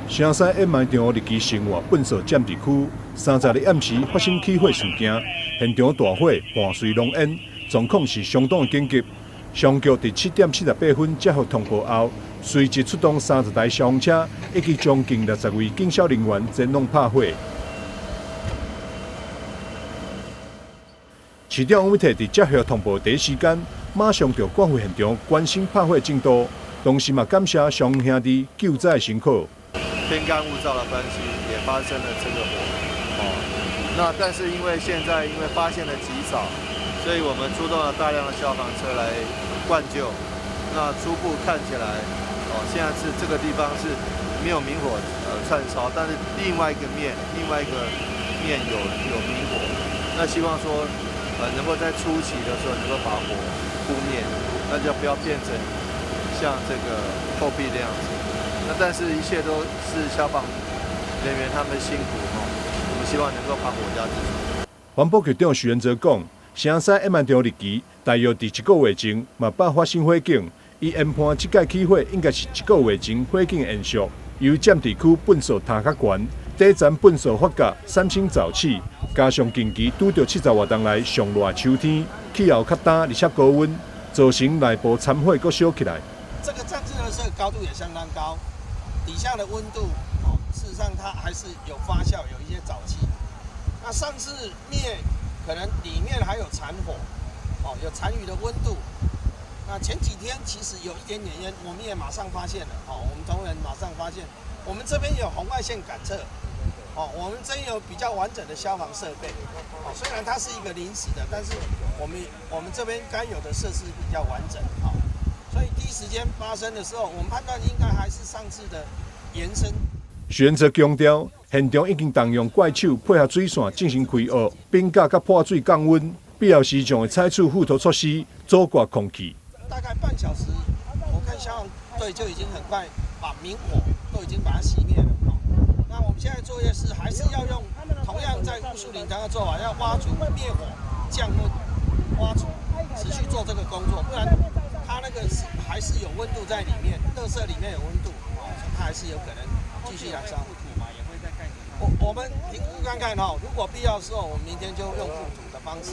城西掩埋場日期生活糞掃佔地區，30日暗時發生起火事件，現場大火伴隨濃煙，狀況是相當緊急。上局在7點48分接獲通報後，隨即出動30台消防車，以及將近60位警消人員前往拍火。市長王美鐵在接獲通報第一時間，馬上就趕回現場關心拍火進度，同時嘛感謝消防兄弟救災辛苦。天乾物燥的關係，也發生了這個火。那但是因為現在發現的極早，所以我們出動了大量的消防車來灌救。那初步看起來，現在是這個地方是沒有明火竄燒，但是另外一個面有明火。那希望說能夠在初期的時候能夠把火撲滅，那就不要變成像這個後壁那樣子。那但是一切都是消防人員他們辛苦我們希望能夠把火家制除。環保局長許元哲講，城西掩埋場日期大約在1個月前嘛爆發生火警，伊研判這屆起火應該是1個月前火警延續，由佔地區糞掃塔較懸，第一站糞掃發覺3星驟起，加上近期拄到70多年來上熱秋天，氣候較乾而且高溫，造成內部殘火佫燒起來。這個站置的這個高度也相當高。底下的溫度，事實上它還是有發酵，有一些沼氣。那上次滅，可能裡面還有殘火，有殘餘的溫度。那前幾天其實有一點點煙，我們也馬上發現了，我們同仁馬上發現，我們這邊有紅外線感測，我們這邊有比較完整的消防設備，雖然它是一個臨時的，但是我們這邊該有的設施比較完整，所以第一時間發生的時候，我們判斷應該還是上次的延伸。許元哲強調，現場已經動用怪手配合水線進行開挖，並甲破水降溫，必要時將會採取附托措施阻隔空氣。大概半小時，我看消防隊就已經很快把明火都已經把它熄滅了。那我們現在作業是還是要用同樣在烏樹林堂的做法，要挖除滅火、降溫、挖除，持續做這個工作，不然它那個還是有溫度在裡面，垃圾裡面有溫度，它還是有可能繼續燃燒。我們評估看看如果必要的時候，我們明天就用覆土的方式。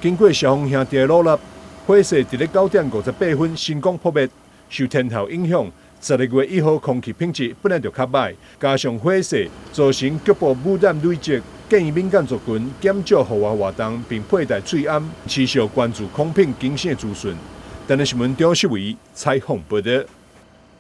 經過消防兄弟的努力，火勢在9點58分成功撲滅。受天候影響，12月1號空氣品質本來就較歹，加上火勢造成局部污染累積，建議民間族群減少戶外活動，並佩戴水掩，持續關注空品警示資訊。台南新聞張世維採訪報道。